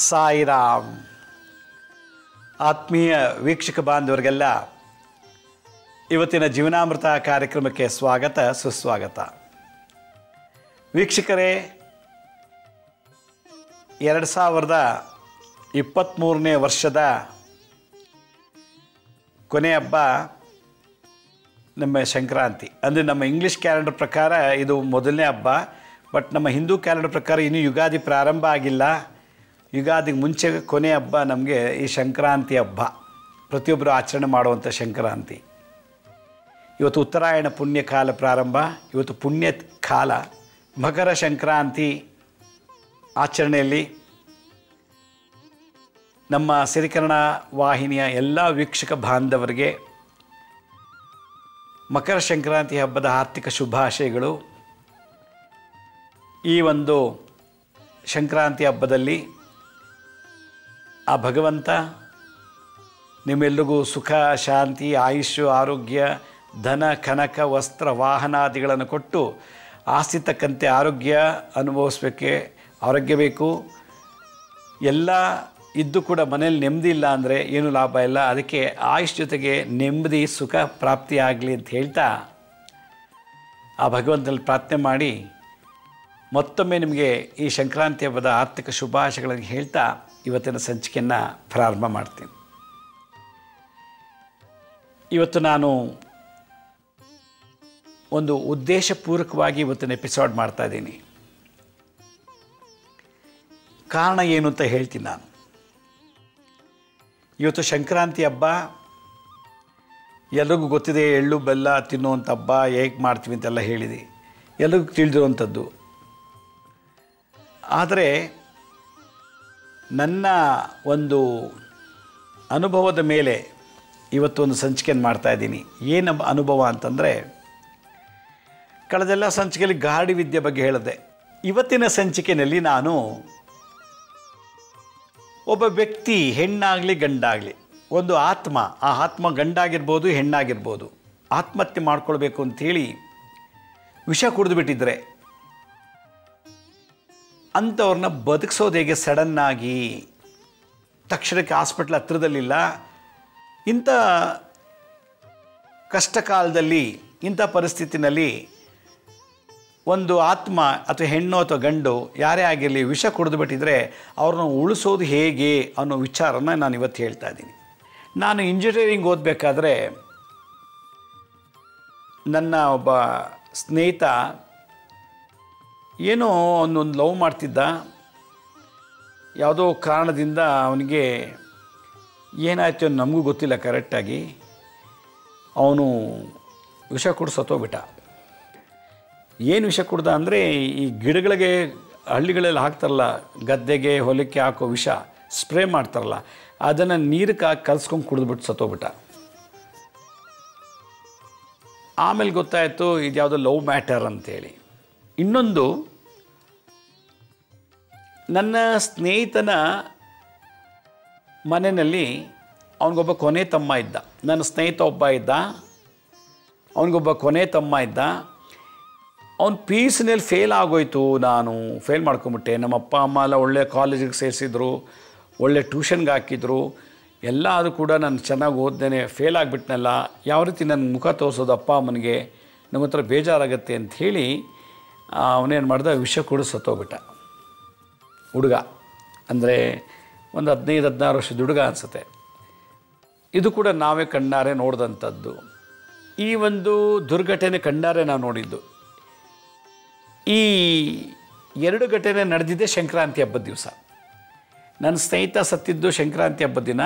ಸಾಯಿರಾಮ್. ಆತ್ಮೀಯ ವೀಕ್ಷಕ ಬಾಂಧವರಿಗೆಲ್ಲ ಇವತ್ತಿನ ಜೀವನಾಮೃತ ಕಾರ್ಯಕ್ರಮಕ್ಕೆ ಸ್ವಾಗತ ಸುಸ್ವಾಗತ. ವೀಕ್ಷಕರೇ, 2023ನೇ ವರ್ಷದ ಕೊನೆ ಹಬ್ಬ ನಮ್ಮ ಸಂಕ್ರಾಂತಿ. ಅಂದರೆ ನಮ್ಮ ಇಂಗ್ಲೀಷ್ ಕ್ಯಾಲೆಂಡರ್ ಪ್ರಕಾರ ಇದು ಮೊದಲನೇ ಹಬ್ಬ. ಬಟ್ ನಮ್ಮ ಹಿಂದೂ ಕ್ಯಾಲೆಂಡರ್ ಪ್ರಕಾರ ಇನ್ನೂ ಯುಗಾದಿ ಪ್ರಾರಂಭ ಆಗಿಲ್ಲ. ಯುಗಾದಿಗೆ ಮುಂಚೆ ಕೊನೆ ಹಬ್ಬ ನಮಗೆ ಈ ಸಂಕ್ರಾಂತಿ ಹಬ್ಬ, ಪ್ರತಿಯೊಬ್ಬರು ಆಚರಣೆ ಮಾಡುವಂಥ ಸಂಕ್ರಾಂತಿ. ಇವತ್ತು ಉತ್ತರಾಯಣ ಪುಣ್ಯ ಕಾಲ ಪ್ರಾರಂಭ. ಇವತ್ತು ಪುಣ್ಯ ಕಾಲ. ಮಕರ ಸಂಕ್ರಾಂತಿ ಆಚರಣೆಯಲ್ಲಿ ನಮ್ಮ ಸಿರಿಕನ್ನಡ ವಾಹಿನಿಯ ಎಲ್ಲ ವೀಕ್ಷಕ ಬಾಂಧವರಿಗೆ ಮಕರ ಸಂಕ್ರಾಂತಿ ಹಬ್ಬದ ಆರ್ಥಿಕ ಶುಭಾಶಯಗಳು. ಈ ಒಂದು ಸಂಕ್ರಾಂತಿ ಹಬ್ಬದಲ್ಲಿ ಆ ಭಗವಂತ ನಿಮ್ಮೆಲ್ಲರಿಗೂ ಸುಖ, ಶಾಂತಿ, ಆಯುಷ್ಯ, ಆರೋಗ್ಯ, ಧನ, ಕನಕ, ವಸ್ತ್ರ, ವಾಹನಾದಿಗಳನ್ನು ಕೊಟ್ಟು ಆಸ್ತಿ ತಕ್ಕಂತೆ ಆರೋಗ್ಯ ಆರೋಗ್ಯ ಬೇಕು. ಎಲ್ಲ ಇದ್ದು ಕೂಡ ಮನೇಲಿ ನೆಮ್ಮದಿ ಇಲ್ಲ ಅಂದರೆ ಏನೂ ಲಾಭ ಇಲ್ಲ. ಅದಕ್ಕೆ ಆಯುಷ್ ಜೊತೆಗೆ ನೆಮ್ಮದಿ, ಸುಖ ಪ್ರಾಪ್ತಿಯಾಗಲಿ ಅಂತ ಹೇಳ್ತಾ ಆ ಭಗವಂತನಲ್ಲಿ ಪ್ರಾರ್ಥನೆ ಮಾಡಿ ಮತ್ತೊಮ್ಮೆ ನಿಮಗೆ ಈ ಸಂಕ್ರಾಂತಿ ಹಬ್ಬದ ಆರ್ಥಿಕ ಶುಭಾಶಯಗಳನ್ನು ಹೇಳ್ತಾ ಇವತ್ತಿನ ಸಂಚಿಕೆಯನ್ನು ಪ್ರಾರಂಭ ಮಾಡ್ತೀನಿ. ಇವತ್ತು ನಾನು ಒಂದು ಉದ್ದೇಶಪೂರ್ವಕವಾಗಿ ಇವತ್ತಿನ ಎಪಿಸೋಡ್ ಮಾಡ್ತಾಯಿದ್ದೀನಿ. ಕಾರಣ ಏನು ಅಂತ ಹೇಳ್ತೀನಿ ನಾನು. ಇವತ್ತು ಸಂಕ್ರಾಂತಿ ಹಬ್ಬ ಎಲ್ರಿಗೂ ಗೊತ್ತಿದೆ. ಎಳ್ಳು ಬೆಲ್ಲ ತಿನ್ನುವಂಥ ಹಬ್ಬ, ಹೇಗೆ ಮಾಡ್ತೀವಿ ಅಂತೆಲ್ಲ ಹೇಳಿದೆ, ಎಲ್ರಿಗೂ ತಿಳಿದಿರುವಂಥದ್ದು. ಆದರೆ ನನ್ನ ಒಂದು ಅನುಭವದ ಮೇಲೆ ಇವತ್ತೊಂದು ಸಂಚಿಕೆಯನ್ನು ಮಾಡ್ತಾಯಿದ್ದೀನಿ. ಏನು ಅನುಭವ ಅಂತಂದರೆ, ಕಳೆದೆಲ್ಲ ಸಂಚಿಕೆಯಲ್ಲಿ ಗಾಡಿ ವಿದ್ಯೆ ಬಗ್ಗೆ ಹೇಳಿದೆ. ಇವತ್ತಿನ ಸಂಚಿಕೆಯಲ್ಲಿ ನಾನು ಒಬ್ಬ ವ್ಯಕ್ತಿ, ಹೆಣ್ಣಾಗಲಿ ಗಂಡಾಗಲಿ, ಒಂದು ಆತ್ಮ, ಆ ಆತ್ಮ ಗಂಡಾಗಿರ್ಬೋದು ಹೆಣ್ಣಾಗಿರ್ಬೋದು, ಆತ್ಮಹತ್ಯೆ ಮಾಡ್ಕೊಳ್ಬೇಕು ಅಂಥೇಳಿ ವಿಷ ಕುಡಿದುಬಿಟ್ಟಿದ್ರೆ ಅಂಥವ್ರನ್ನ ಬದುಕಿಸೋದು ಹೇಗೆ ಸಡನ್ನಾಗಿ, ತಕ್ಷಣಕ್ಕೆ ಹಾಸ್ಪಿಟ್ಲ್ ಹತ್ರದಲ್ಲಿಲ್ಲ. ಇಂಥ ಕಷ್ಟ ಕಾಲದಲ್ಲಿ, ಇಂಥ ಪರಿಸ್ಥಿತಿನಲ್ಲಿ ಒಂದು ಆತ್ಮ ಅಥವಾ ಹೆಣ್ಣು ಅಥವಾ ಗಂಡು ಯಾರೇ ಆಗಿರಲಿ ವಿಷ ಕುಡಿದುಬಿಟ್ಟಿದ್ರೆ ಅವ್ರನ್ನ ಉಳಿಸೋದು ಹೇಗೆ ಅನ್ನೋ ವಿಚಾರನ ನಾನು ಇವತ್ತು ಹೇಳ್ತಾ ಇದ್ದೀನಿ. ನಾನು ಇಂಜಿನಿಯರಿಂಗ್ ಓದಬೇಕಾದ್ರೆ ನನ್ನ ಒಬ್ಬ ಸ್ನೇಹಿತ ಏನೋ ಒಂದೊಂದು ಲವ್ ಮಾಡ್ತಿದ್ದ. ಯಾವುದೋ ಕಾರಣದಿಂದ ಅವನಿಗೆ ಏನಾಯ್ತು ನಮಗೂ ಗೊತ್ತಿಲ್ಲ ಕರೆಕ್ಟಾಗಿ, ಅವನು ವಿಷ ಕುಡಿದು ಸತ್ತೋಗ್ಬಿಟ್ಟ. ಏನು ವಿಷ ಕುಡ್ದ ಅಂದರೆ, ಈ ಗಿಡಗಳಿಗೆ ಹಳ್ಳಿಗಳೆಲ್ಲ ಹಾಕ್ತಾರಲ್ಲ, ಗದ್ದೆಗೆ ಹೊಲಕ್ಕೆ ಹಾಕೋ ವಿಷ ಸ್ಪ್ರೇ ಮಾಡ್ತಾರಲ್ಲ, ಅದನ್ನು ನೀರಕ್ಕೆ ಕಲ್ಸ್ಕೊಂಡು ಕುಡಿದ್ಬಿಟ್ಟು ಸತ್ತೋಗ್ಬಿಟ್ಟ. ಆಮೇಲೆ ಗೊತ್ತಾಯಿತು ಇದು ಯಾವುದೋ ಲವ್ ಮ್ಯಾಟರ್ ಅಂತೇಳಿ. ಇನ್ನೊಂದು, ನನ್ನ ಸ್ನೇಹಿತನ ಮನೆಯಲ್ಲಿ ಅವನಿಗೊಬ್ಬ ಕೊನೆ ತಮ್ಮ ಇದ್ದ. ನನ್ನ ಸ್ನೇಹಿತ ಒಬ್ಬ ಇದ್ದ, ಅವನಿಗೊಬ್ಬ ಕೊನೆ ತಮ್ಮ ಇದ್ದ. ಅವನು PUCನಲ್ಲಿ ಫೇಲ್ ಆಗೋಯ್ತು. ನಾನು ಫೇಲ್ ಮಾಡ್ಕೊಂಬಿಟ್ಟೆ. ನಮ್ಮ ಅಪ್ಪ ಅಮ್ಮ ಎಲ್ಲ ಒಳ್ಳೆ ಕಾಲೇಜಿಗೆ ಸೇರಿಸಿದ್ರು, ಒಳ್ಳೆ ಟ್ಯೂಷನ್ಗೆ ಹಾಕಿದ್ರು, ಎಲ್ಲ ಅದು ಕೂಡ ನಾನು ಚೆನ್ನಾಗಿ ಓದ್ದೇನೆ, ಫೇಲ್ ಆಗಿಬಿಟ್ನಲ್ಲ, ಯಾವ ರೀತಿ ನನ್ನ ಮುಖ ತೋರಿಸೋದು ಅಪ್ಪ ಅಮ್ಮನಿಗೆ, ನಮ್ಮ ಹತ್ರ ಬೇಜಾರಾಗತ್ತೆ ಅಂಥೇಳಿ ಅವನೇನು ಮಾಡ್ದೆ, ವಿಷ ಕುಡಿದು ಸತ್ತೋಗ್ಬಿಟ್ಟ. ಹುಡುಗ ಅಂದರೆ ಒಂದು 15-16 ವರ್ಷದ ಹುಡುಗ ಅನಿಸುತ್ತೆ. ಇದು ಕೂಡ ನಾವೇ ಕಣ್ಣಾರೆ ನೋಡಿದಂಥದ್ದು. ಈ ಒಂದು ದುರ್ಘಟನೆ ಕಣ್ಣಾರೆ ನಾವು ನೋಡಿದ್ದು. ಈ 2 ಘಟನೆ ನಡೆದಿದ್ದೆ ಸಂಕ್ರಾಂತಿ ಹಬ್ಬದ ದಿವಸ. ನನ್ನ ಸ್ನೇಹಿತ ಸತ್ತಿದ್ದು ಸಂಕ್ರಾಂತಿ ಹಬ್ಬದ ದಿನ.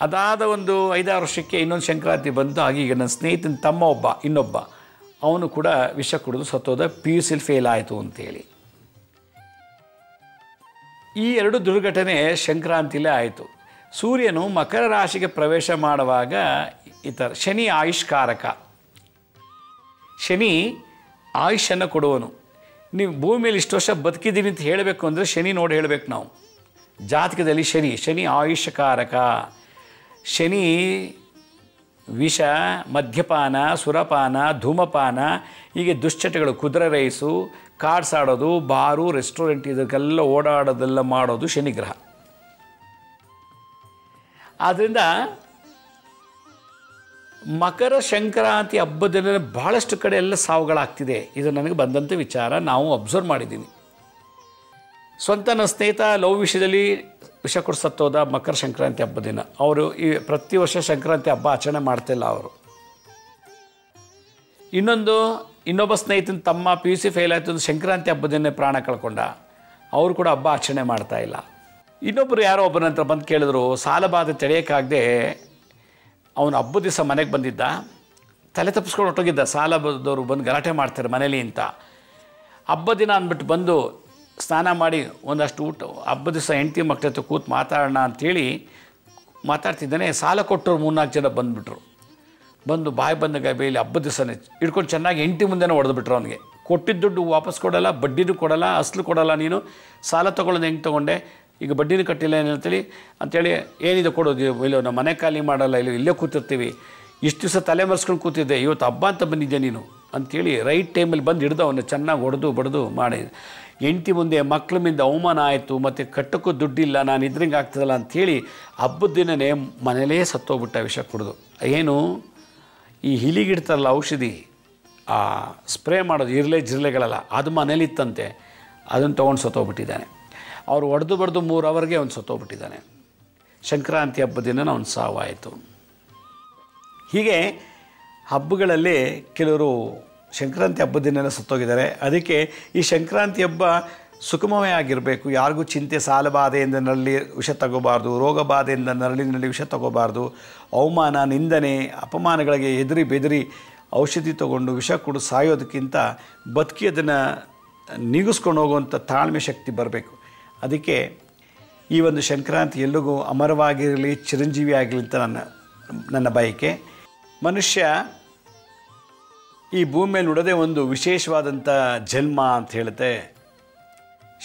ಅದಾದ ಒಂದು 5-6 ವರ್ಷಕ್ಕೆ ಇನ್ನೊಂದು ಸಂಕ್ರಾಂತಿ ಬಂತು. ಹಾಗೀಗ ನನ್ನ ಸ್ನೇಹಿತನ ತಮ್ಮ ಇನ್ನೊಬ್ಬ ಅವನು ಕೂಡ ವಿಷ ಕುಡಿದು ಸತ್ತೋದ, PUCಲಿ ಫೇಲ್ ಆಯಿತು ಅಂತೇಳಿ. ಈ 2 ದುರ್ಘಟನೆ ಸಂಕ್ರಾಂತಿಲೇ ಆಯಿತು. ಸೂರ್ಯನು ಮಕರ ರಾಶಿಗೆ ಪ್ರವೇಶ ಮಾಡುವಾಗ ಶನಿ ಆಯುಷ್ಕಾರಕ. ಶನಿ ಆಯುಷನ್ನು ಕೊಡುವನು. ನೀವು ಭೂಮಿಯಲ್ಲಿ ಇಷ್ಟು ವರ್ಷ ಬದುಕಿದ್ದೀನಿ ಅಂತ ಹೇಳಬೇಕು ಅಂದರೆ ಶನಿ ನೋಡಿ ಹೇಳಬೇಕು ನಾವು. ಜಾತಕದಲ್ಲಿ ಶನಿ ಆಯುಷ್ಕಾರಕ. ಶನಿ ವಿಷ, ಮದ್ಯಪಾನ, ಸುರಪಾನ, ಧೂಮಪಾನ, ಹೀಗೆ ದುಶ್ಚಟಗಳು, ಕುದುರೆ ರೇಸು, ಕಾರ್ಡ್ಸ್ ಆಡೋದು, ಬಾರು, ರೆಸ್ಟೋರೆಂಟ್, ಇದಕ್ಕೆಲ್ಲ ಓಡಾಡೋದೆಲ್ಲ ಮಾಡೋದು ಶನಿಗ್ರಹ. ಆದ್ದರಿಂದ ಮಕರ ಸಂಕ್ರಾಂತಿ ಹಬ್ಬದಲ್ಲಿ ಭಾಳಷ್ಟು ಕಡೆ ಎಲ್ಲ ಸಾವುಗಳಾಗ್ತಿದೆ. ಇದು ನನಗೆ ಬಂದಂಥ ವಿಚಾರ, ನಾವು ಅಬ್ಸರ್ವ್ ಮಾಡಿದ್ದೀನಿ. ಸ್ವಂತ ನನ್ನ ಸ್ನೇಹಿತ ಲವ್ ವಿಷಯದಲ್ಲಿ ವಿಷ ಕೊಟ್ಟು ಸತ್ತೋದ ಮಕರ ಸಂಕ್ರಾಂತಿ ಹಬ್ಬ ದಿನ. ಅವರು ಈ ಪ್ರತಿ ವರ್ಷ ಸಂಕ್ರಾಂತಿ ಹಬ್ಬ ಆಚರಣೆ ಮಾಡ್ತಿಲ್ಲ ಅವರು. ಇನ್ನೊಬ್ಬ ಸ್ನೇಹಿತನ ತಮ್ಮ PUC ಫೇಲ್ ಆಯಿತು, ಸಂಕ್ರಾಂತಿ ಹಬ್ಬದನ್ನೇ ಪ್ರಾಣ ಕಳ್ಕೊಂಡ. ಅವರು ಕೂಡ ಹಬ್ಬ ಆಚರಣೆ ಮಾಡ್ತಾಯಿಲ್ಲ. ಇನ್ನೊಬ್ಬರು ಯಾರೋ ಒಬ್ಬರ ನಂತರ ಬಂದು ಕೇಳಿದ್ರು, ಸಾಲ ಬಾಧೆ ತಡೆಯೋಕ್ಕಾಗದೆ ಅವನು ಹಬ್ಬದ ದಿವಸ ಮನೆಗೆ ಬಂದಿದ್ದ, ತಲೆ ತಪ್ಪಿಸ್ಕೊಂಡು ಹೊಟ್ಟೋಗಿದ್ದ. ಸಾಲ ಬದವರು ಬಂದು ಗಲಾಟೆ ಮಾಡ್ತಾರೆ ಮನೇಲಿ ಅಂತ. ಹಬ್ಬ ದಿನ ಅಂದ್ಬಿಟ್ಟು ಬಂದು ಸ್ನಾನ ಮಾಡಿ ಒಂದಷ್ಟು ಊಟ, ಹಬ್ಬದ ದಿವಸ ಹೆಂಡತಿ ಮಕ್ಕಳ ಹತ್ರ ಕೂತು ಮಾತಾಡೋಣ ಅಂಥೇಳಿ ಮಾತಾಡ್ತಿದ್ದಾನೆ. ಸಾಲ ಕೊಟ್ಟರು 3-4 ಜನ ಬಂದುಬಿಟ್ರು. ಬಂದು ಬಾಯಿ ಬಂದಾಗ ಬೇಲಿ ಹಬ್ಬದ ದಿವಸನೇ ಹಿಡ್ಕೊಂಡು ಚೆನ್ನಾಗಿ ಹೆಂಡತಿ ಮುಂದೆನೇ ಹೊಡೆದ್ಬಿಟ್ರು. ಅವನಿಗೆ ಕೊಟ್ಟಿದ್ದ ದುಡ್ಡು ವಾಪಸ್ ಕೊಡೋಲ್ಲ, ಬಡ್ಡಿನೂ ಕೊಡೋಲ್ಲ, ಅಸಲು ಕೊಡೋಲ್ಲ. ನೀನು ಸಾಲ ತೊಗೊಳ್ಳೋದು ಹೆಂಗೆ ತೊಗೊಂಡೆ, ಈಗ ಬಡ್ಡಿನೂ ಕಟ್ಟಿಲ್ಲ ಏನಂತೇಳಿ ಅಂಥೇಳಿ, ಏನಿದೆ ಕೊಡೋದು, ಇಲ್ಲೋ ನಮ್ಮ ಮನೆ ಖಾಲಿ ಮಾಡಲ್ಲ, ಇಲ್ಲೇ ಕೂತಿರ್ತೀವಿ, ಇಷ್ಟು ದಿವಸ ತಲೆ ಮರೆಸ್ಕೊಂಡು ಕೂತಿದ್ದೆ, ಇವತ್ತು ಹಬ್ಬ ಅಂತ ಬಂದಿದ್ದೆ ನೀನು ಅಂಥೇಳಿ ರೈಟ್ ಟೈಮಲ್ಲಿ ಬಂದು ಹಿಡ್ದು ಅವನು ಚೆನ್ನಾಗಿ ಹೊಡೆದು ಬಡ್ದು ಮಾಡಿ, ಹೆಂಡತಿ ಮುಂದೆ ಮಕ್ಳ ಮುಂದೆ ಅವಮಾನ ಆಯಿತು, ಮತ್ತು ಕಟ್ಟಕ್ಕೂ ದುಡ್ಡಿಲ್ಲ, ನಾನು ಇದ್ರಂಗೆ ಆಗ್ತದಲ್ಲ ಅಂಥೇಳಿ ಹಬ್ಬದ ದಿನವೇ ಮನೇಲೇ ಸತ್ತೋಗ್ಬಿಟ್ಟ ವಿಷ ಕುಡಿದು. ಏನು ಈ ಹಿಲಿಗಿಡ್ತಾರಲ್ಲ ಔಷಧಿ, ಆ ಸ್ಪ್ರೇ ಮಾಡೋದು ಜಿರಳೆಗಳೆಲ್ಲ, ಅದು ಮನೇಲಿತ್ತಂತೆ, ಅದನ್ನು ತೊಗೊಂಡು ಸತ್ತೋಗ್ಬಿಟ್ಟಿದ್ದಾನೆ. ಅವ್ರು ಹೊಡೆದು ಬಡ್ದು 3 ಅವರ್ಗೆ ಅವ್ನು ಸತ್ತೋಗ್ಬಿಟ್ಟಿದ್ದಾನೆ. ಸಂಕ್ರಾಂತಿ ಹಬ್ಬದ ದಿನ ಅವನು ಸಾವಾಯಿತು. ಹೀಗೆ ಹಬ್ಬಗಳಲ್ಲಿ ಕೆಲವರು ಸಂಕ್ರಾಂತಿ ಹಬ್ಬದ ದಿನ ಸತ್ತೋಗಿದ್ದಾರೆ. ಅದಕ್ಕೆ ಈ ಸಂಕ್ರಾಂತಿ ಹಬ್ಬ ಸುಖಮವೇ ಆಗಿರಬೇಕು. ಯಾರಿಗೂ ಚಿಂತೆ, ಸಾಲ ಬಾಧೆಯಿಂದ ನರಳಿ ವಿಷ ತಗೋಬಾರ್ದು, ರೋಗ ಬಾಧೆಯಿಂದ ನರಳಿ ವಿಷ ತಗೋಬಾರ್ದು, ಅವಮಾನ, ನಿಂದನೆ, ಅಪಮಾನಗಳಿಗೆ ಎದುರಿ ಬೆದರಿ ಔಷಧಿ ತೊಗೊಂಡು ವಿಷ ಕುಡಿದು ಸಾಯೋದಕ್ಕಿಂತ ಬದುಕಿ ಅದನ್ನು ನೀಗಿಸ್ಕೊಂಡು ಹೋಗುವಂಥ ತಾಳ್ಮೆ ಶಕ್ತಿ ಬರಬೇಕು. ಅದಕ್ಕೆ ಈ ಒಂದು ಸಂಕ್ರಾಂತಿ ಎಲ್ಲಿಗೂ ಅಮರವಾಗಿರಲಿ, ಚಿರಂಜೀವಿ ಆಗಲಿ ಅಂತ ನನ್ನ ಬಯಕೆ. ಮನುಷ್ಯ ಈ ಭೂಮಿ ಮೇಲೆ ಉಡೋದೇ ಒಂದು ವಿಶೇಷವಾದಂಥ ಜನ್ಮ ಅಂತ ಹೇಳುತ್ತೆ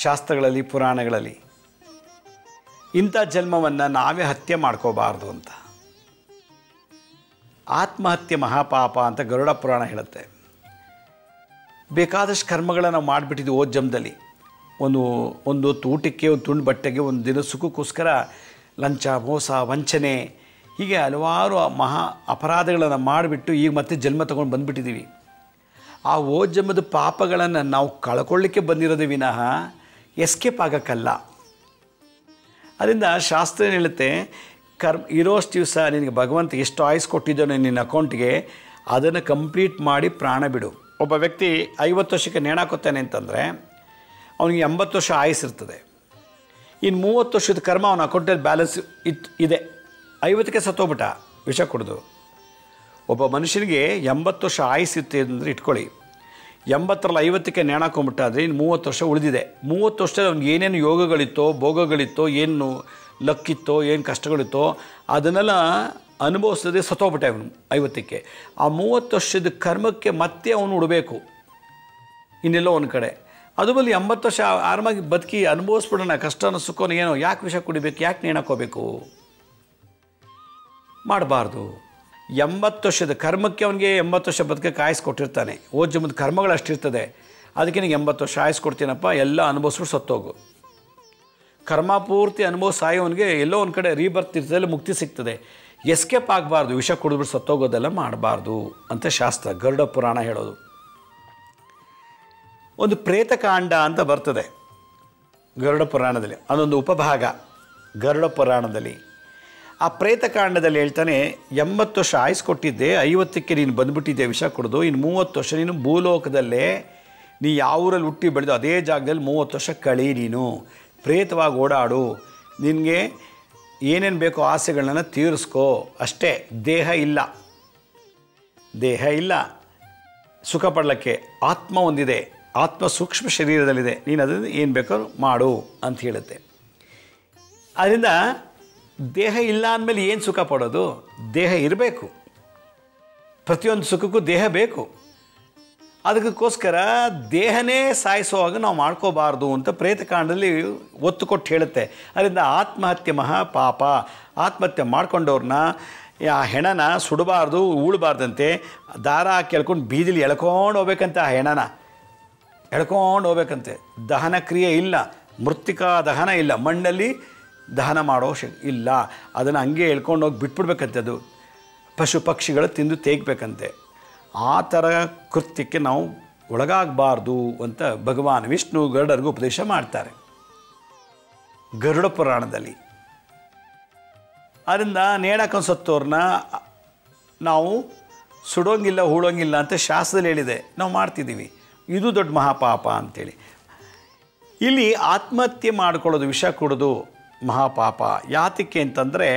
ಶಾಸ್ತ್ರಗಳಲ್ಲಿ, ಪುರಾಣಗಳಲ್ಲಿ. ಇಂಥ ಜನ್ಮವನ್ನು ನಾವೇ ಹತ್ಯೆ ಮಾಡ್ಕೋಬಾರ್ದು ಅಂತ. ಆತ್ಮಹತ್ಯೆ ಮಹಾಪಾಪ ಅಂತ ಗರುಡ ಪುರಾಣ ಹೇಳುತ್ತೆ. ಬೇಕಾದಷ್ಟು ಕರ್ಮಗಳನ್ನು ನಾವು ಮಾಡಿಬಿಟ್ಟಿದ್ವಿ ಓದ್ ಜನ್ಮದಲ್ಲಿ. ಒಂದು ಹೊತ್ತು ಊಟಕ್ಕೆ, ಒಂದು ತುಂಡು ಬಟ್ಟೆಗೆ, ಒಂದು ದಿನ ಸುಖಕ್ಕೋಸ್ಕರ ಲಂಚ, ಮೋಸ, ವಂಚನೆ, ಹೀಗೆ ಹಲವಾರು ಮಹಾ ಅಪರಾಧಗಳನ್ನು ಮಾಡಿಬಿಟ್ಟು ಈಗ ಮತ್ತೆ ಜನ್ಮ ತೊಗೊಂಡು ಬಂದುಬಿಟ್ಟಿದ್ದೀವಿ. ಆ ಓದ್ ಜನ್ಮದ ಪಾಪಗಳನ್ನು ನಾವು ಕಳ್ಕೊಳ್ಳಿಕ್ಕೆ ಬಂದಿರೋದೇ ವಿನಃ ಎಸ್ಕೇಪ್ ಆಗೋಕ್ಕಲ್ಲ. ಅದರಿಂದ ಶಾಸ್ತ್ರ ಏನು ಹೇಳುತ್ತೆ, ಇರೋಷ್ಟು ದಿವಸ ನಿನಗೆ ಭಗವಂತ ಎಷ್ಟು ಆಯುಸ್ ಕೊಟ್ಟಿದ್ದಾನೋ ನಿನ್ನ ಅಕೌಂಟ್ಗೆ, ಅದನ್ನು ಕಂಪ್ಲೀಟ್ ಮಾಡಿ ಪ್ರಾಣ ಬಿಡು. ಒಬ್ಬ ವ್ಯಕ್ತಿ 50 ವರ್ಷಕ್ಕೆ ನೇಣಾಕೋತಾನೆ ಅಂತಂದರೆ ಅವನಿಗೆ 80 ವರ್ಷ ಆಯುಸ್ಸಿರ್ತದೆ. ಇನ್ನು 30 ವರ್ಷದ ಕರ್ಮ ಅವನ ಅಕೌಂಟಲ್ಲಿ ಬ್ಯಾಲೆನ್ಸ್ ಇದೆ. 50ಕ್ಕೆ ಸತ್ತೋಗ್ಬಿಟ್ಟ ವಿಷ ಕುಡಿದು. ಒಬ್ಬ ಮನುಷ್ಯನಿಗೆ 80 ವರ್ಷ ಆಯುಸ್ಸಿರುತ್ತೆ ಅಂದರೆ ಇಟ್ಕೊಳ್ಳಿ, 80ರಲ್ಲಿ 50ಕ್ಕೆ ನೇಣಾಕೊಂಬಿಟ್ಟ ಆದರೆ ಇನ್ನು 30 ವರ್ಷ ಉಳಿದಿದೆ. 30 ವರ್ಷದಲ್ಲಿ ಅವ್ನಿಗೆ ಏನೇನು ಯೋಗಗಳಿತ್ತೋ, ಭೋಗಗಳಿತ್ತೋ, ಏನು ಲಕ್ಕಿತ್ತೋ, ಏನು ಕಷ್ಟಗಳಿತ್ತೋ ಅದನ್ನೆಲ್ಲ ಅನುಭವಿಸದೆ ಸತ್ತೋಗ್ಬಿಟ್ಟೆ ಅವನು 50ಕ್ಕೆ. ಆ 30 ವರ್ಷದ ಕರ್ಮಕ್ಕೆ ಮತ್ತೆ ಅವನು ಉಡಬೇಕು ಇನ್ನೆಲ್ಲೋ ಒಂದು ಕಡೆ. ಅದು ಬಲ್ಲಿ 80 ವರ್ಷ ಆರಾಮಾಗಿ ಬದುಕಿ ಅನುಭವಿಸ್ಬಿಡೋಣ, ಕಷ್ಟನ ಸುಖನ, ಏನೋ ಯಾಕೆ ವಿಷ ಕುಡಿಬೇಕು, ಯಾಕೆ ನೇಣಾಕೋಬೇಕು, ಮಾಡಬಾರ್ದು. 80 ವರ್ಷದ ಕರ್ಮಕ್ಕೆ ಅವನಿಗೆ 80 ವರ್ಷ ಬದುಕಕ್ಕೆ ಆಯುಸ್ ಕೊಟ್ಟಿರ್ತಾನೆ. ಓದ್ ಜನ್ಮದ ಕರ್ಮಗಳು ಅಷ್ಟಿರ್ತದೆ. ಅದಕ್ಕೆ ನಿನಗೆ 80 ವರ್ಷ ಆಯುಸ್ ಕೊಡ್ತೀನಪ್ಪ, ಎಲ್ಲ ಅನುಭವಿಸ್ಬಿಟ್ಟು ಸತ್ತೋಗು. ಕರ್ಮ ಪೂರ್ತಿ ಅನುಭವ ಸಾಯೋವನಿಗೆ ಎಲ್ಲೋ ಒಂದು ಕಡೆ ರೀಬರ್ತ್ ಇರ್ತದೆ, ಮುಕ್ತಿ ಸಿಗ್ತದೆ. ಎಸ್ಕೇಪ್ ಆಗಬಾರ್ದು, ವಿಷ ಕುಡಿದ್ಬಿಟ್ಟು ಸತ್ತೋಗೋದೆಲ್ಲ ಮಾಡಬಾರ್ದು ಅಂತ ಶಾಸ್ತ್ರ, ಗರುಡ ಪುರಾಣ ಹೇಳೋದು. ಒಂದು ಪ್ರೇತಕಾಂಡ ಅಂತ ಬರ್ತದೆ ಗರುಡ ಪುರಾಣದಲ್ಲಿ, ಅದೊಂದು ಉಪಭಾಗ ಗರುಡ ಪುರಾಣದಲ್ಲಿ. ಆ ಪ್ರೇತಕಾಂಡದಲ್ಲಿ ಹೇಳ್ತಾನೆ, 80 ವರ್ಷ ಆಯುಸ್ ಕೊಟ್ಟಿದ್ದೆ, 50ಕ್ಕೆ ನೀನು ಬಂದುಬಿಟ್ಟಿದ್ದೆ ವಿಷ ಕುಡಿದು, ಇನ್ನು 30 ವರ್ಷ ನೀನು ಭೂಲೋಕದಲ್ಲೇ ನೀ ಯಾವ ಊರಲ್ಲಿ ಹುಟ್ಟಿ ಬೆಳೆದು ಅದೇ ಜಾಗದಲ್ಲಿ 30 ವರ್ಷ ಕಳಿ, ನೀನು ಪ್ರೇತವಾಗಿ ಓಡಾಡು, ನಿನಗೆ ಏನೇನು ಬೇಕೋ ಆಸೆಗಳನ್ನ ತೀರಿಸ್ಕೋ ಅಷ್ಟೇ. ದೇಹ ಇಲ್ಲ ಸುಖ ಪಡಲಿಕ್ಕೆ, ಆತ್ಮ ಒಂದಿದೆ, ಆತ್ಮ ಸೂಕ್ಷ್ಮ ಶರೀರದಲ್ಲಿದೆ, ನೀನು ಅದನ್ನು ಏನು ಬೇಕೋ ಮಾಡು ಅಂತ ಹೇಳುತ್ತೆ. ಅದರಿಂದ ದೇಹ ಇಲ್ಲ ಅಂದಮೇಲೆ ಏನು ಸುಖ ಪಡೋದು? ದೇಹ ಇರಬೇಕು, ಪ್ರತಿಯೊಂದು ಸುಖಕ್ಕೂ ದೇಹ ಬೇಕು. ಅದಕ್ಕೋಸ್ಕರ ದೇಹನೇ ಸಾಯಿಸುವಾಗ ನಾವು ಮಾಡ್ಕೋಬಾರ್ದು ಅಂತ ಪ್ರೇತಕಾಂಡದಲ್ಲಿ ಒತ್ತು ಕೊಟ್ಟು ಹೇಳುತ್ತೆ. ಅದರಿಂದ ಆತ್ಮಹತ್ಯೆ ಮಹಾಪಾಪ. ಆತ್ಮಹತ್ಯೆ ಮಾಡ್ಕೊಂಡವ್ರನ್ನ ಆ ಹೆಣನ ಸುಡಬಾರ್ದು, ಉಳಬಾರ್ದಂತೆ, ದಾರ ಹಾಕಿ ಎಳ್ಕೊಂಡು ಬೀದಿಲಿ ಎಳ್ಕೊಂಡು ಹೋಗ್ಬೇಕಂತೆ. ಆ ಹೆಣನ ಎಳ್ಕೊಂಡು ಹೋಗ್ಬೇಕಂತೆ. ದಹನ ಕ್ರಿಯೆ ಇಲ್ಲ, ಮೃತ್ತಿಕಾ ದಹನ ಇಲ್ಲ, ಮಣ್ಣಲ್ಲಿ ದಹನ ಮಾಡೋ ಇಲ್ಲ. ಅದನ್ನು ಹಂಗೆ ಎಳ್ಕೊಂಡು ಹೋಗಿ ಬಿಟ್ಬಿಡ್ಬೇಕಂತೆ. ಅದು ಪಶು ಪಕ್ಷಿಗಳು ತಿಂದು ತೇಗಬೇಕಂತೆ. ಆ ಥರ ಕೃತ್ಯಕ್ಕೆ ನಾವು ಒಳಗಾಗಬಾರ್ದು ಅಂತ ಭಗವಾನ್ ವಿಷ್ಣು ಗರುಡರಿಗೂ ಉಪದೇಶ ಮಾಡ್ತಾರೆ ಗರುಡ ಪುರಾಣದಲ್ಲಿ. ಆದ್ದರಿಂದ ನೇಣಕೊಂಡು ಸತ್ತೋರನ್ನ ನಾವು ಸುಡೋಂಗಿಲ್ಲ, ಹೂಳೋಂಗಿಲ್ಲ ಅಂತ ಶಾಸ್ತ್ರದಲ್ಲಿ ಹೇಳಿದೆ. ನಾವು ಮಾಡ್ತಿದ್ದೀವಿ. ಇದು ದೊಡ್ಡ ಮಹಾಪಾಪ ಅಂಥೇಳಿ. ಇಲ್ಲಿ ಆತ್ಮಹತ್ಯೆ ಮಾಡ್ಕೊಳ್ಳೋದು, ವಿಷ ಕುಡಿದು ಮಹಾಪಾಪ. ಯಾತಕ್ಕೆ ಅಂತಂದರೆ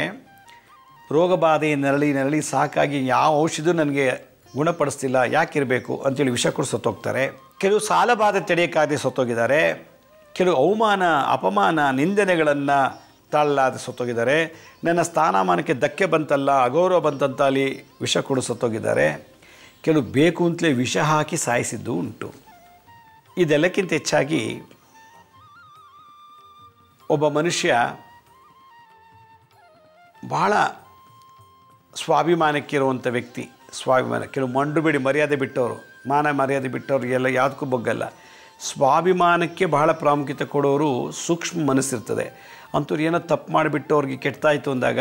ರೋಗಬಾಧೆ ನರಳಿ ಸಾಕಾಗಿ ಯಾವ ಔಷಧಿ ನನಗೆ ಗುಣಪಡಿಸ್ತಿಲ್ಲ, ಯಾಕಿರಬೇಕು ಅಂತೇಳಿ ವಿಷ ಕುಡಿದು ಸತ್ತೋಗ್ತಾರೆ. ಕೆಲವು ಸಾಲಬಾಧೆ ತಡೆಯೋಕ್ಕಾಗದೆ ಸತ್ತೋಗಿದ್ದಾರೆ. ಕೆಲವು ಅವಮಾನ, ಅಪಮಾನ, ನಿಂದನೆಗಳನ್ನು ತಾಳಲಾದೆ ಸತ್ತೋಗಿದ್ದಾರೆ. ನನ್ನ ಸ್ಥಾನಮಾನಕ್ಕೆ ಧಕ್ಕೆ ಬಂತಲ್ಲ, ಅಗೌರವ ಬಂತಂತ ಅಲ್ಲಿ ವಿಷ ಕುಡಿದು ಸತ್ತೋಗಿದ್ದಾರೆ. ಕೆಲವು ಬೇಕು ಅಂತಲೇ ವಿಷ ಹಾಕಿ ಸಾಯಿಸಿದ್ದು ಉಂಟು. ಇದೆಲ್ಲಕ್ಕಿಂತ ಹೆಚ್ಚಾಗಿ ಒಬ್ಬ ಮನುಷ್ಯ ಭಾಳ ಸ್ವಾಭಿಮಾನಕ್ಕಿರುವಂಥ ವ್ಯಕ್ತಿ, ಸ್ವಾಭಿಮಾನ. ಕೆಲವು ಮಂಡು ಬಿಡಿ ಮರ್ಯಾದೆ ಬಿಟ್ಟವರು, ಮಾನ ಮರ್ಯಾದೆ ಬಿಟ್ಟವ್ರಿಗೆಲ್ಲ ಯಾವುದಕ್ಕೂ ಬಗ್ಗಲ್ಲ. ಸ್ವಾಭಿಮಾನಕ್ಕೆ ಬಹಳ ಪ್ರಾಮುಖ್ಯತೆ ಕೊಡೋರು ಸೂಕ್ಷ್ಮ ಮನಸ್ಸಿರ್ತದೆ. ಅಂಥವ್ರು ಏನೋ ತಪ್ಪು ಮಾಡಿಬಿಟ್ಟು ಅವ್ರಿಗೆ ಕೆಟ್ಟಾಯಿತು ಅಂದಾಗ,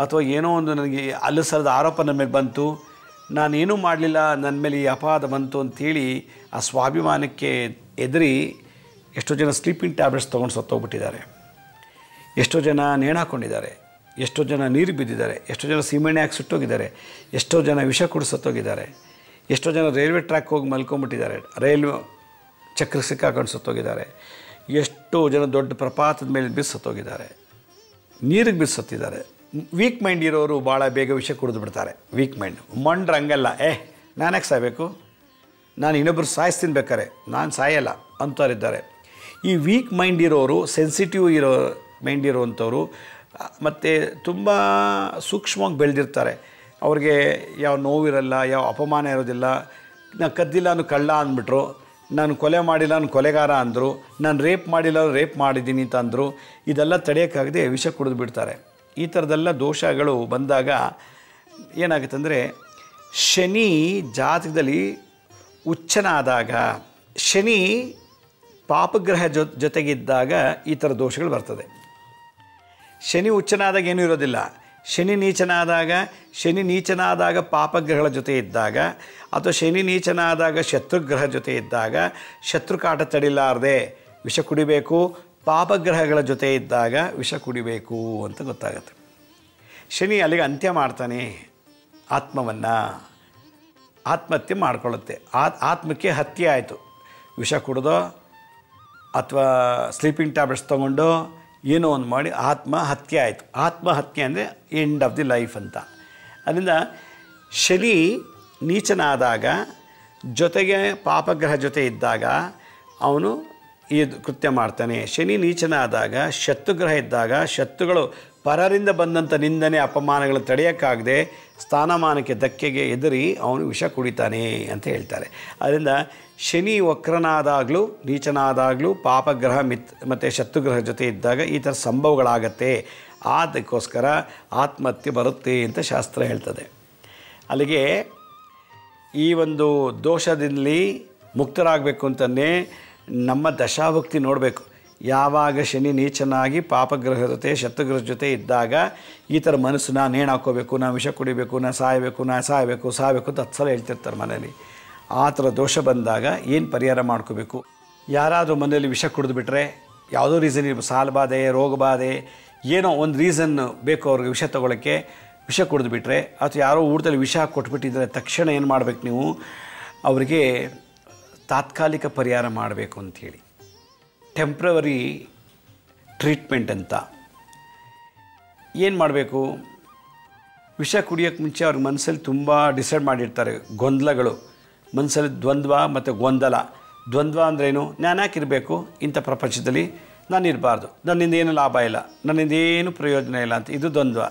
ಅಥವಾ ಏನೋ ಒಂದು ನನಗೆ ಅಲ್ಲಸರದ ಆರೋಪ ನನ್ನ ಮೇಲೆ ಬಂತು, ನಾನೇನೂ ಮಾಡಲಿಲ್ಲ, ನನ್ನ ಮೇಲೆ ಈ ಅಪರಾಧ ಬಂತು ಅಂಥೇಳಿ ಆ ಸ್ವಾಭಿಮಾನಕ್ಕೆ ಎದುರಿ ಎಷ್ಟೋ ಜನ ಸ್ಲೀಪಿಂಗ್ ಟ್ಯಾಬ್ಲೆಟ್ಸ್ ತೊಗೊಂಡು ಸತ್ತೋಗ್ಬಿಟ್ಟಿದ್ದಾರೆ. ಎಷ್ಟೋ ಜನ ನೇಣಾಕೊಂಡಿದ್ದಾರೆ. ಎಷ್ಟೋ ಜನ ನೀರು ಬಿದ್ದಿದ್ದಾರೆ. ಎಷ್ಟೋ ಜನ ಸೀಮೆಣ್ಣೆ ಹಾಕಿ ಸುಟ್ಟೋಗಿದ್ದಾರೆ. ಎಷ್ಟೋ ಜನ ವಿಷ ಕುಡಿದು ಸತ್ತೋಗಿದ್ದಾರೆ. ಎಷ್ಟೋ ಜನ ರೈಲ್ವೆ ಟ್ರ್ಯಾಕ್ ಹೋಗಿ ಮಲ್ಕೊಂಡ್ಬಿಟ್ಟಿದ್ದಾರೆ. ರೈಲ್ವೆ ಚಕ್ರ ಸಿಕ್ಕಾಕೊಂಡು ಸತ್ತೋಗಿದ್ದಾರೆ. ಎಷ್ಟೋ ಜನ ದೊಡ್ಡ ಪ್ರಪಾತದ ಮೇಲೆ ಬಿದ್ದು ಸತ್ತೋಗಿದ್ದಾರೆ. ನೀರಿಗೆ ಬಿದ್ದು ಸತ್ತಿದ್ದಾರೆ. ವೀಕ್ ಮೈಂಡ್ ಇರೋರು ಭಾಳ ಬೇಗ ವಿಷ ಕುಡಿದು ಬಿಡ್ತಾರೆ. Weak mind. ಮಂಡ್ರೆ ಹಂಗಲ್ಲ, ನಾನ್ಯಾಕೆ ಸಾಯಬೇಕು, ನಾನು ಇನ್ನೊಬ್ಬರು ಸಾಯಿಸ್ತೀನಿ ಬೇಕಾರೆ, ನಾನು ಸಾಯಲ್ಲ ಅಂಥವ್ರಿದ್ದಾರೆ. ಈ ವೀಕ್ ಮೈಂಡ್ ಇರೋರು, ಸೆನ್ಸಿಟಿವ್ ಮೈಂಡ್ ಇರೋವಂಥವ್ರು ಮತ್ತು ತುಂಬ ಸೂಕ್ಷ್ಮವಾಗಿ ಬೆಳೆದಿರ್ತಾರೆ. ಅವ್ರಿಗೆ ಯಾವ ನೋವಿರಲ್ಲ, ಯಾವ ಅಪಮಾನ ಇರೋದಿಲ್ಲ. ನಾನು ಕದ್ದಿಲ್ಲ ನಾನು ಕಳ್ಳ ಅಂದ್ಬಿಟ್ರು, ನಾನು ಕೊಲೆ ಮಾಡಿಲ್ಲ ನಾನು ಕೊಲೆಗಾರ ಅಂದರು, ನಾನು ರೇಪ್ ಮಾಡಿಲ್ಲ ರೇಪ್ ಮಾಡಿದ್ದೀನಿ ಅಂತ ಅಂದರು. ಇದೆಲ್ಲ ತಡೆಯೋಕ್ಕಾಗದೆ ವಿಷ ಕುಡಿದು ಬಿಡ್ತಾರೆ. ಈ ಥರದ್ದೆಲ್ಲ ದೋಷಗಳು ಬಂದಾಗ ಏನಾಗುತ್ತೆ ಅಂದರೆ, ಶನಿ ಜಾತಕದಲ್ಲಿ ಉಚ್ಚನಾದಾಗ, ಶನಿ ಪಾಪಗ್ರಹ ಜೊತೆಗಿದ್ದಾಗ ಈ ಥರ ದೋಷಗಳು ಬರ್ತದೆ. ಶನಿ ಉಚ್ಚನಾದಾಗ ಏನೂ ಇರೋದಿಲ್ಲ. ಶನಿ ನೀಚನಾದಾಗ ಪಾಪಗ್ರಹಗಳ ಜೊತೆ ಇದ್ದಾಗ, ಅಥವಾ ಶನಿ ನೀಚನಾದಾಗ ಶತ್ರುಗ್ರಹ ಜೊತೆ ಇದ್ದಾಗ, ಶತ್ರುಕಾಟ ತಡಿಲಾರದೆ ವಿಷ ಕುಡಿಬೇಕು. ಪಾಪಗ್ರಹಗಳ ಜೊತೆ ಇದ್ದಾಗ ವಿಷ ಕುಡಿಬೇಕು ಅಂತ ಗೊತ್ತಾಗುತ್ತೆ. ಶನಿ ಅಲ್ಲಿಗೆ ಅಂತ್ಯ ಮಾಡ್ತಾನೆ ಆತ್ಮವನ್ನು. ಆತ್ಮಹತ್ಯೆ ಮಾಡ್ಕೊಳ್ಳುತ್ತೆ. ಆತ್ಮಕ್ಕೆ ಹತ್ಯೆ ಆಯಿತು. ವಿಷ ಕುಡಿದೋ ಅಥವಾ ಸ್ಲೀಪಿಂಗ್ ಟ್ಯಾಬ್ಲೆಟ್ಸ್ ತೊಗೊಂಡು ಏನೋ ಒಂದು ಮಾಡಿ ಆತ್ಮಹತ್ಯೆ ಆಯಿತು. ಆತ್ಮಹತ್ಯೆ ಅಂದರೆ ಎಂಡ್ ಆಫ್ ದಿ ಲೈಫ್ ಅಂತ. ಅದರಿಂದ ಶನಿ ನೀಚನಾದಾಗ, ಜೊತೆಗೆ ಪಾಪಗ್ರಹ ಜೊತೆ ಇದ್ದಾಗ ಅವನು ಈ ಕೃತ್ಯ ಮಾಡ್ತಾನೆ. ಶನಿ ನೀಚನಾದಾಗ, ಶತ್ರುಗ್ರಹ ಇದ್ದಾಗ, ಶತ್ರುಗಳು ಪರರಿಂದ ಬಂದಂಥ ನಿಂದನೆ ಅಪಮಾನಗಳು ತಡೆಯೋಕ್ಕಾಗದೆ ಸ್ಥಾನಮಾನಕ್ಕೆ ಧಕ್ಕೆಗೆ ಎದುರಿ ಅವನು ವಿಷ ಕುಡಿತಾನೆ ಅಂತ ಹೇಳ್ತಾರೆ. ಅದರಿಂದ ಶನಿ ವಕ್ರನಾದಾಗಲೂ ನೀಚನಾದಾಗಲೂ ಪಾಪಗ್ರಹ ಮತ್ತು ಶತ್ರುಗ್ರಹ ಜೊತೆ ಇದ್ದಾಗ ಈ ಥರ ಸಂಭವಗಳಾಗತ್ತೆ. ಅದಕ್ಕೋಸ್ಕರ ಆತ್ಮಹತ್ಯೆ ಬರುತ್ತೆ ಅಂತ ಶಾಸ್ತ್ರ ಹೇಳ್ತದೆ. ಅಲ್ಲಿಗೆ ಈ ಒಂದು ದೋಷದಲ್ಲಿ ಮುಕ್ತರಾಗಬೇಕು ಅಂತಲೇ ನಮ್ಮ ದಶಾಭಕ್ತಿ ನೋಡಬೇಕು. ಯಾವಾಗ ಶನಿ ನೀಚನಾಗಿ ಪಾಪಗ್ರಹ ಜೊತೆ ಶತ್ರುಗ್ರಹ ಜೊತೆ ಇದ್ದಾಗ ಈ ಥರ ಮನಸ್ಸು ನಾನು ನೇಣು ಹಾಕ್ಕೋಬೇಕು, ನಾನು ವಿಷ ಕುಡಿಬೇಕು, ನಾನು ಸಾಯಬೇಕು ಅಂತ 10 ಸಲ ಹೇಳ್ತಿರ್ತಾರೆ ಮನೇಲಿ. ಆ ಥರ ದೋಷ ಬಂದಾಗ ಏನು ಪರಿಹಾರ ಮಾಡ್ಕೋಬೇಕು? ಯಾರಾದರೂ ಮನೆಯಲ್ಲಿ ವಿಷ ಕುಡಿದ್ಬಿಟ್ರೆ, ಯಾವುದೋ ರೀಸನ್ ಇರ್ಬೋದು, ಸಾಲಬಾಧೆ, ರೋಗಬಾಧೆ, ಏನೋ ಒಂದು ರೀಸನ್ ಬೇಕು ಅವ್ರಿಗೆ ವಿಷ ತೊಗೊಳಕ್ಕೆ, ವಿಷ ಕುಡಿದ್ಬಿಟ್ರೆ ಅಥವಾ ಯಾರೋ ಊಟದಲ್ಲಿ ವಿಷ ಕೊಟ್ಬಿಟ್ಟಿದ್ರೆ ತಕ್ಷಣ ಏನು ಮಾಡಬೇಕು ನೀವು? ಅವರಿಗೆ ತಾತ್ಕಾಲಿಕ ಪರಿಹಾರ ಮಾಡಬೇಕು ಅಂಥೇಳಿ, ಟೆಂಪ್ರವರಿ ಟ್ರೀಟ್ಮೆಂಟ್ ಅಂತ. ಏನು ಮಾಡಬೇಕು? ವಿಷ ಕುಡಿಯೋಕ್ಕೆ ಮುಂಚೆ ಅವ್ರ ಮನಸ್ಸಲ್ಲಿ ತುಂಬ ಡಿಸೈಡ್ ಮಾಡಿರ್ತಾರೆ, ಗೊಂದಲಗಳು ಮನಸ್ಸಲ್ಲಿ, ದ್ವಂದ್ವ ಮತ್ತು ಗೊಂದಲ. ದ್ವಂದ್ವ ಅಂದ್ರೇನು? ನಾನು ಯಾಕಿರಬೇಕು ಇಂಥ ಪ್ರಪಂಚದಲ್ಲಿ, ನಾನು ಇರಬಾರ್ದು, ನನ್ನಿಂದ ಏನು ಲಾಭ ಇಲ್ಲ, ನನ್ನಿಂದ ಏನು ಪ್ರಯೋಜನ ಇಲ್ಲ ಅಂತ, ಇದು ದ್ವಂದ್ವ.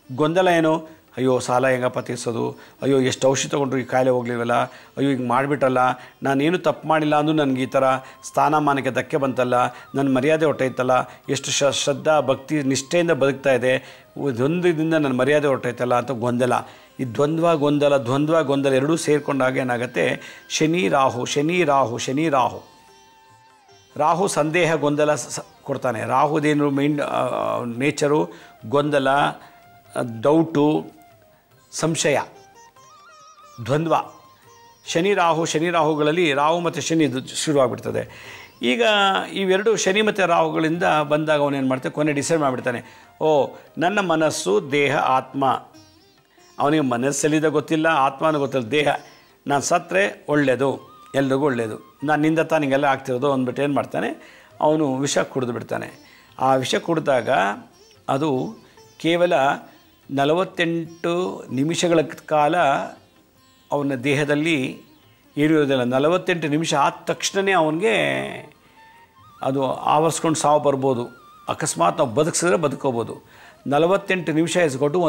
ಗೊಂದಲ ಏನು? ಅಯ್ಯೋ ಸಾಲ ಹೆಂಗಪ್ಪ ತೀರ್ಸೋದು, ಅಯ್ಯೋ ಎಷ್ಟು ಔಷಧಿ ತೊಗೊಂಡ್ರು ಈ ಕಾಯಿಲೆ ಹೋಗ್ಲಿಲ್ವಲ್ಲ, ಅಯ್ಯೋ ಹಿಂಗೆ ಮಾಡಿಬಿಟ್ಟಲ್ಲ, ನಾನೇನು ತಪ್ಪು ಮಾಡಿಲ್ಲ ಅಂದರೂ ನನಗೆ ಈ ಥರ ಸ್ಥಾನಮಾನಕ್ಕೆ ಧಕ್ಕೆ ಬಂತಲ್ಲ, ನನ್ನ ಮರ್ಯಾದೆ ಹೊಟ್ಟೈತಲ್ಲ, ಎಷ್ಟು ಶ್ರದ್ಧಾ ಭಕ್ತಿ ನಿಷ್ಠೆಯಿಂದ ಬದುಕ್ತಾ ಇದೆ, ಇದರಿಂದ ನನ್ನ ಮರ್ಯಾದೆ ಹೊಟ್ಟೈತಲ್ಲ ಅಂತ ಗೊಂದಲ. ಈ ದ್ವಂದ್ವ ಗೊಂದಲ ಎರಡೂ ಸೇರಿಕೊಂಡಾಗ ಏನಾಗುತ್ತೆ, ಶನಿ ರಾಹು ರಾಹು ಸಂದೇಹ ಗೊಂದಲ ಕೊಡ್ತಾನೆ. ರಾಹುದೇನು ಮೈಂಡ್ ನೇಚರು ಗೊಂದಲ, ಡೌಟು, ಸಂಶಯ, ದ್ವಂದ್ವ. ಶನಿ ರಾಹುಗಳಲ್ಲಿ ರಾಹು ಮತ್ತು ಶನಿ ಶುರುವಾಗ್ಬಿಡ್ತದೆ. ಈಗ ಇವೆರಡು ಶನಿ ಮತ್ತು ರಾಹುಗಳಿಂದ ಬಂದಾಗ ಅವನೇನು ಮಾಡ್ತಾನೆ, ಕೊನೆ ಡಿಸೈಡ್ ಮಾಡಿಬಿಡ್ತಾನೆ, ನನ್ನ ಮನಸ್ಸು, ದೇಹ, ಆತ್ಮ. ಅವನಿಗೆ ಮನಸ್ಸಲ್ಲಿದೆ ಗೊತ್ತಿಲ್ಲ, ಆತ್ಮನೂ ಗೊತ್ತಿಲ್ಲ, ದೇಹ ನಾನು ಸತ್ತರೆ ಒಳ್ಳೆಯದು, ಎಲ್ರಿಗೂ ಒಳ್ಳೆಯದು, ನನ್ನಿಂದ ತಾನಿಗೆಲ್ಲ ಆಗ್ತಿರೋದು ಅಂದ್ಬಿಟ್ಟು ಏನು ಮಾಡ್ತಾನೆ, ಅವನು ವಿಷ ಕುಡಿದು ಬಿಡ್ತಾನೆ. ಆ ವಿಷ ಕುಡಿದಾಗ ಅದು ಕೇವಲ 48 ನಿಮಿಷಗಳ ಕಾಲ ಅವನ ದೇಹದಲ್ಲಿ ಇರುವುದಿಲ್ಲ. 48 ನಿಮಿಷ ಆದ ತಕ್ಷಣವೇ ಅವನಿಗೆ ಅದು ಆವರಿಸ್ಕೊಂಡು ಸಾವು ಬರ್ಬೋದು. ಅಕಸ್ಮಾತ್ ನಾವು ಬದುಕಿಸಿದ್ರೆ ಬದುಕೋಬೋದು. 48 ನಿಮಿಷ ಇಸ್ಕೊಟ್ಟು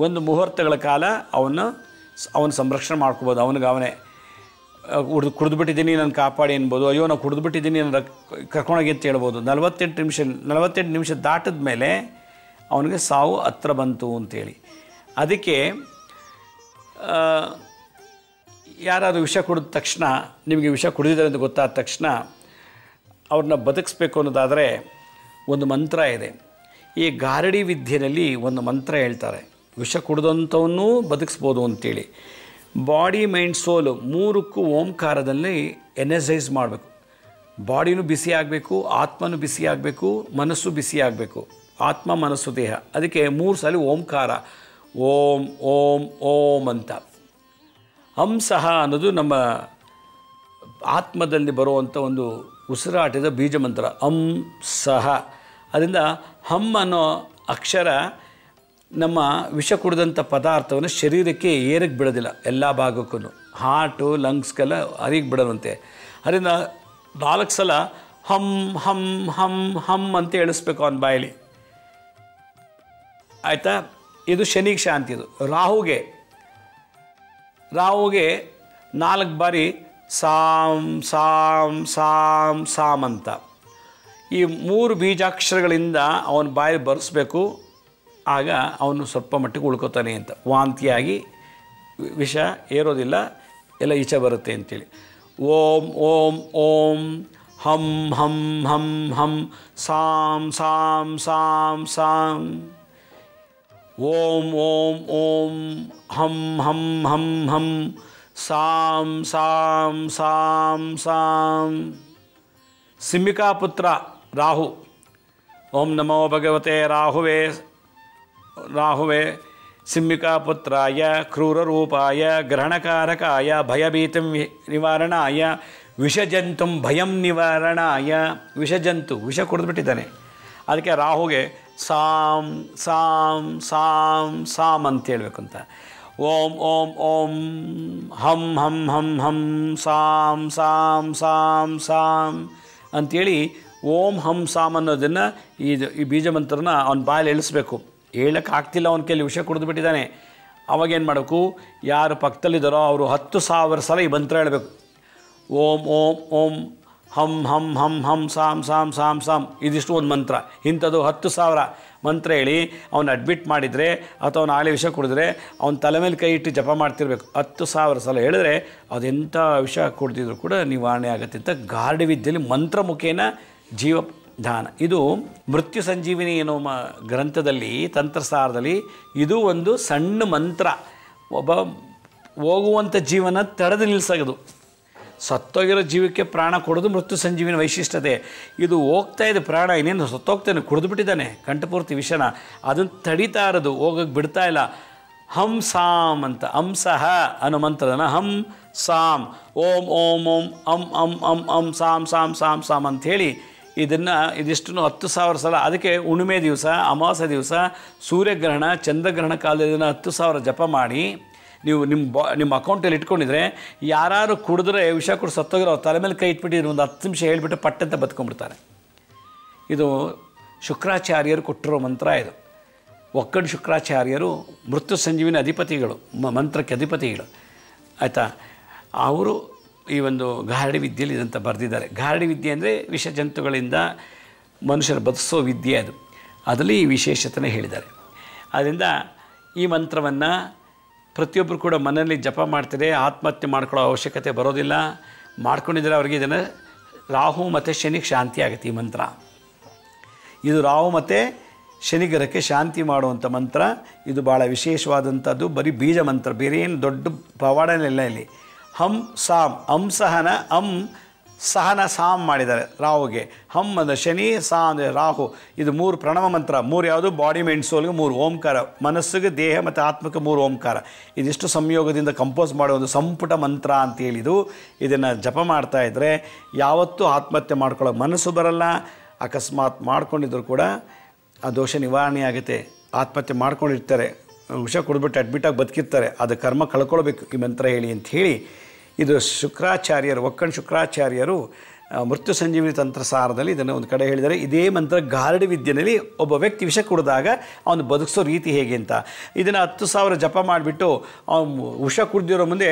ಒಂದು ಮುಹೂರ್ತಗಳ ಕಾಲ ಅವನ ಸಂರಕ್ಷಣೆ ಮಾಡ್ಕೋಬೋದು. ಅವನೇ ಕುಡಿದ್ಬಿಟ್ಟಿದ್ದೀನಿ, ನಾನು ಕಾಪಾಡಿ ಅನ್ಬೋದು, ಅಯ್ಯೋ ನಾವು ಕುಡಿದ್ಬಿಟ್ಟಿದ್ದೀನಿ, ನಾನು ಕರ್ಕೊಂಡೋಗಿ ಅಂತ ಹೇಳ್ಬೋದು. 48 ನಿಮಿಷ ದಾಟಿದ ಮೇಲೆ ಅವನಿಗೆ ಸಾವು ಹತ್ರ ಬಂತು ಅಂತೇಳಿ. ಅದಕ್ಕೆ ಯಾರಾದರೂ ವಿಷ ಕುಡಿದ ತಕ್ಷಣ, ನಿಮಗೆ ವಿಷ ಕುಡಿದಿದ್ದಾರೆ ಅಂತ ಗೊತ್ತಾದ ತಕ್ಷಣ ಅವ್ರನ್ನ ಬದುಕಿಸ್ಬೇಕು ಅನ್ನೋದಾದರೆ ಒಂದು ಮಂತ್ರ ಇದೆ. ಈ ಗಾರಡಿ ವಿದ್ಯೆಯಲ್ಲಿ ಒಂದು ಮಂತ್ರ ಹೇಳ್ತಾರೆ, ವಿಷ ಕುಡಿದಂಥವನ್ನೂ ಬದುಕಿಸ್ಬೋದು ಅಂತೇಳಿ. ಬಾಡಿ, ಮೈಂಡ್, ಸೋಲು ಮೂರಕ್ಕೂ ಓಂಕಾರದಲ್ಲಿ ಎನರ್ಜೈಸ್ ಮಾಡಬೇಕು. ಬಾಡಿನೂ ಬಿಸಿ ಆಗಬೇಕು, ಆತ್ಮನೂ ಬಿಸಿ ಆಗಬೇಕು, ಮನಸ್ಸು ಬಿಸಿ ಆಗಬೇಕು. ಆತ್ಮ, ಮನಸ್ಸು, ದೇಹ. ಅದಕ್ಕೆ 3 ಸಲ ಓಂಕಾರ, ಓಂ ಓಂ ಓಂ ಅಂತ. ಹಂಸಹ ಅನ್ನೋದು ನಮ್ಮ ಆತ್ಮದಲ್ಲಿ ಬರುವಂಥ ಒಂದು ಉಸಿರಾಟದ ಬೀಜ ಮಂತ್ರ, ಹಂಸಹ. ಅದರಿಂದ ಹಮ್ ಅನ್ನೋ ಅಕ್ಷರ ನಮ್ಮ ವಿಷ ಕುಡಿದಂಥ ಪದಾರ್ಥವನ್ನು ಶರೀರಕ್ಕೆ ಏರಕ್ಕೆ ಬಿಡೋದಿಲ್ಲ, ಎಲ್ಲ ಭಾಗಕ್ಕೂ, ಹಾರ್ಟು, ಲಂಗ್ಸ್ಗೆಲ್ಲ ಅರಿಗೆ ಬಿಡೋದಂತೆ. ಅದರಿಂದ 4 ಸಲ ಹಮ್ ಹಮ್ ಹಮ್ ಹಮ್ ಅಂತ ಹೇಳಿಸ್ಬೇಕು ಅವನ ಬಾಯಲ್ಲಿ, ಆಯಿತಾ. ಇದು ಶನಿಗೆ ಶಾಂತಿ. ಇದು ರಾಹುಗೆ 4 ಬಾರಿ ಸಾಮ್ ಸಾಮ್ ಸಾಮ್ ಸಾಮ್ ಅಂತ ಈ 3 ಬೀಜಾಕ್ಷರಗಳಿಂದ ಅವನ ಬಾಯಿ ಬರೆಸ್ಬೇಕು. ಆಗ ಅವನು ಸ್ವಲ್ಪ ಮಟ್ಟಿಗೆ ಉಳ್ಕೋತಾನೆ ಅಂತ. ವಾಂತಿಯಾಗಿ ವಿಷ ಏರೋದಿಲ್ಲ, ಎಲ್ಲ ಈಚೆ ಬರುತ್ತೆ ಅಂತೇಳಿ. ಓಂ ಓಂ ಓಂ ಹಂ ಹಂ ಹಂ ಹಂ ಸಾಂ ಸಾಂ ಸಾಂ ಸಾಂ. ಓಂ ಓಂ ಓಂ ಹಂ ಹಂ ಹಂ ಹಂ ಸಾಂ ಸಾಂ ಸಾಂ ಸಾಂ. ಸಿಂಹಿಕಾ ಪುತ್ರ ರಾಹು. ಓಂ ನಮೋ ಭಗವತೆ ರಾಹುವೇ ಸಿಂಹಿಕಾ ಪುತ್ರಾಯ ಕ್ರೂರರೂಪಾಯ ಗ್ರಹಣಕಾರಕಾಯ ಭಯಭೀತಿಂ ನಿವಾರಣಾಯ ವಿಷಜಂತುಂ ಭಯಂ ನಿವಾರಣಾಯ. ವಿಷ ಕುಡಿದ್ಬಿಟ್ಟಿದ್ದಾನೆ, ಅದಕ್ಕೆ ರಾಹುಗೆ ಸಾಂ ಸಾಂ ಸಾಂ ಸಾಂ ಅಂತ ಹೇಳ್ಬೇಕಂತ. ಓಂ ಓಂ ಓಂ ಹಂ ಹಂ ಹಂ ಹಂ ಸಾಂ ಸಾಂ ಸಾಂ ಸಾಂ ಅಂಥೇಳಿ ಓಂ ಹಂ ಸಾಮ್ ಅನ್ನೋದನ್ನು ಈ ಬೀಜ ಮಂತ್ರನ ಅವನ ಬಾಯಲ್ಲಿ ಎಳಿಸ್ಬೇಕು. ಹೇಳಕ್ಕೆ ಆಗ್ತಿಲ್ಲ, ಅವನ ಕೈಲಿ ವಿಷ ಕುಡಿದ್ಬಿಟ್ಟಿದ್ದಾನೆ. ಅವಾಗೇನು ಮಾಡಬೇಕು, ಯಾರು ಪಕ್ಕದಲ್ಲಿದ್ದಾರೋ ಅವರು 10,000 ಸಲ ಈ ಮಂತ್ರ ಹೇಳಬೇಕು. ಓಂ ಓಂ ಓಂ ಹಂ ಹಂ ಹಂ ಹಂ ಸಾಂ ಸಾಂ ಸಾಂ ಸಾಂ. ಇದಿಷ್ಟು ಒಂದು ಮಂತ್ರ. ಇಂಥದ್ದು 10,000 ಮಂತ್ರ ಹೇಳಿ ಅವನು ಅಡ್ಮಿಟ್ ಮಾಡಿದರೆ ಅಥವಾ ಅವನು ಆಳೆ ವಿಷ ಕುಡಿದ್ರೆ ಅವನ ತಲೆ ಮೇಲೆ ಕೈ ಇಟ್ಟು ಜಪ ಮಾಡ್ತಿರ್ಬೇಕು. 10,000 ಸಲ ಹೇಳಿದ್ರೆ ಅದೆಂಥ ವಿಷ ಕುಡಿದಿದ್ರು ಕೂಡ ನಿವಾರಣೆ ಆಗುತ್ತೆ ಅಂತ ಗಾರ್ಡಿ ವಿದ್ಯೆಯಲ್ಲಿ ಮಂತ್ರ ಮುಖೇನ ಜೀವದಾನ. ಇದು ಮೃತ್ಯು ಸಂಜೀವಿನಿ ಏನೋ ಗ್ರಂಥದಲ್ಲಿ, ತಂತ್ರಸಾರದಲ್ಲಿ ಇದು ಒಂದು ಸಣ್ಣ ಮಂತ್ರ. ಒಬ್ಬ ಹೋಗುವಂಥ ಜೀವನ ತಡೆದು ನಿಲ್ಲಿಸೋದು. ಸತ್ತೋಗಿರೋ ಜೀವಕ್ಕೆ ಪ್ರಾಣ ಕೊಡೋದು ಮೃತ್ಯು ಸಂಜೀವಿನ ವೈಶಿಷ್ಟ್ಯತೆ. ಇದು ಹೋಗ್ತಾ ಇದೆ ಪ್ರಾಣ, ಇನ್ನೇನು ಸತ್ತೋಗ್ತಾನೆ, ಕುಡಿದ್ಬಿಟ್ಟಿದ್ದಾನೆ ಕಂಠಪೂರ್ತಿ ವಿಷನ, ಅದನ್ನು ತಡೀತಾ ಇರೋದು, ಹೋಗಕ್ಕೆ ಬಿಡ್ತಾ ಇಲ್ಲ. ಹಂ ಸಾಮ್ ಅಂತ, ಹಂಸಹ ಅನ್ನೋ ಮಂತ್ರನ ಹಂ ಸಾಮ್ ಓಂ ಓಂ ಓಂ ಅಂ ಅಂ ಅಂ ಅಂ ಸಾಮ್ ಸಾಮ್ ಸಾಮ್ ಸಾಮ್ ಅಂಥೇಳಿ ಇದಿಷ್ಟು 10,000 ಸಲ. ಅದಕ್ಕೆ ಹುಣ್ಣಿಮೆ ದಿವಸ, ಅಮಾವಾಸ್ಯೆ ದಿವಸ, ಸೂರ್ಯಗ್ರಹಣ, ಚಂದ್ರಗ್ರಹಣ ಕಾಲದಲ್ಲಿ 10,000 ಜಪ ಮಾಡಿ ನೀವು ನಿಮ್ಮ ಅಕೌಂಟಲ್ಲಿ ಇಟ್ಕೊಂಡಿದ್ರೆ ಯಾರು ಕುಡಿದ್ರೆ ವಿಷ ಕುಡಿದು ಸತ್ತೋಗಿರೋ ತಲೆ ಮೇಲೆ ಕೈ ಇಟ್ಬಿಟ್ಟಿದ್ರು ಒಂದು 10 ನಿಮಿಷ ಹೇಳ್ಬಿಟ್ಟು ಪಟ್ಟಂತ ಬದುಕೊಂಡ್ಬಿಡ್ತಾರೆ. ಇದು ಶುಕ್ರಾಚಾರ್ಯರು ಕೊಟ್ಟಿರೋ ಮಂತ್ರ ಇದು. ಒಕ್ಕಣ ಶುಕ್ರಾಚಾರ್ಯರು ಮೃತ್ಯು ಸಂಜೀವಿನಿ ಅಧಿಪತಿಗಳು, ಮಂತ್ರಕ್ಕೆ ಅಧಿಪತಿಗಳು ಆಯಿತಾ. ಅವರು ಈ ಒಂದು ಗಾರಡಿ ವಿದ್ಯೆಯಲ್ಲಿ ಇದಂತ ಬರೆದಿದ್ದಾರೆ. ಗಾರಡಿ ವಿದ್ಯೆ ಅಂದರೆ ವಿಷ ಜಂತುಗಳಿಂದ ಮನುಷ್ಯರು ಬದುಕಿಸೋ ವಿದ್ಯೆ ಅದು, ಅದರಲ್ಲಿ ಈ ವಿಶೇಷತೆನೇ ಹೇಳಿದ್ದಾರೆ. ಆದ್ದರಿಂದ ಈ ಮಂತ್ರವನ್ನು ಪ್ರತಿಯೊಬ್ಬರು ಕೂಡ ಮನೆಯಲ್ಲಿ ಜಪ ಮಾಡ್ತಾರೆ, ಆತ್ಮಹತ್ಯೆ ಮಾಡ್ಕೊಳ್ಳೋ ಅವಶ್ಯಕತೆ ಬರೋದಿಲ್ಲ. ಮಾಡ್ಕೊಂಡಿದ್ರೆ ಅವರಿಗೆ ಇದನ್ನು ರಾಹು ಮತ್ತು ಶನಿಗೆ ಶಾಂತಿ ಆಗುತ್ತೆ. ಈ ಮಂತ್ರ ಇದು ರಾಹು ಮತ್ತು ಶನಿಗ್ರಹಕ್ಕೆ ಶಾಂತಿ ಮಾಡುವಂಥ ಮಂತ್ರ. ಇದು ಭಾಳ ವಿಶೇಷವಾದಂಥದ್ದು. ಬರೀ ಬೀಜ ಮಂತ್ರ, ಬೇರೆ ಏನು ದೊಡ್ಡ ಪವಾಡನೆಲ್ಲ ಇಲ್ಲಿ. ಹಂ ಸಾಮ್, ಸಹನ ಸಹನ ಸಾಮ್ ಮಾಡಿದ್ದಾರೆ ರಾಹುಗೆ. ಹಮ್ ಅಂದರೆ ಶನಿ, ಸಾ ಅಂದರೆ ರಾಹು. ಇದು 3 ಪ್ರಣವ ಮಂತ್ರ. 3 ಯಾವುದು? ಬಾಡಿ ಮೈಂಡ್ ಸೋಲ್ಗೆ 3 ಓಂಕಾರ, ಮನಸ್ಸಿಗೆ ದೇಹ ಮತ್ತು ಆತ್ಮಕ್ಕೆ 3 ಓಂಕಾರ. ಇದಿಷ್ಟು ಸಂಯೋಗದಿಂದ ಕಂಪೋಸ್ ಮಾಡೋ ಒಂದು ಸಂಪುಟ ಮಂತ್ರ ಅಂತೇಳಿದು. ಇದನ್ನು ಜಪ ಮಾಡ್ತಾಯಿದ್ರೆ ಯಾವತ್ತೂ ಆತ್ಮಹತ್ಯೆ ಮಾಡ್ಕೊಳ್ಳೋ ಮನಸ್ಸು ಬರಲ್ಲ. ಅಕಸ್ಮಾತ್ ಮಾಡ್ಕೊಂಡಿದ್ರು ಕೂಡ ಆ ದೋಷ ನಿವಾರಣೆ ಆಗುತ್ತೆ. ಆತ್ಮಹತ್ಯೆ ಮಾಡ್ಕೊಂಡಿರ್ತಾರೆ, ವಿಷ ಕುಡಿದ್ಬಿಟ್ಟು ಅಡ್ಮಿಟಾಗಿ ಬದುಕಿರ್ತಾರೆ, ಅದು ಕರ್ಮ ಕಳ್ಕೊಳ್ಬೇಕು ಈ ಮಂತ್ರ ಹೇಳಿ ಅಂತ ಹೇಳಿ. ಇದು ಶುಕ್ರಾಚಾರ್ಯರು, ಒಕ್ಕಣ ಶುಕ್ರಾಚಾರ್ಯರು ಮೃತ್ಯು ಸಂಜೀವಿನಿ ತಂತ್ರಸಾರದಲ್ಲಿ ಇದನ್ನು ಒಂದು ಕಡೆ ಹೇಳಿದ್ದಾರೆ. ಇದೇ ಮಂತ್ರ ಗಾರಡಿ ವಿದ್ಯೆಯಲ್ಲಿ ಒಬ್ಬ ವ್ಯಕ್ತಿ ವಿಷ ಕುಡಿದಾಗ ಅವನು ಬದುಕಿಸೋ ರೀತಿ ಹೇಗೆ ಅಂತ. ಇದನ್ನು 10,000 ಜಪ ಮಾಡಿಬಿಟ್ಟು ಅವನು ವಿಷ ಕುಡಿದಿರೋ ಮುಂದೆ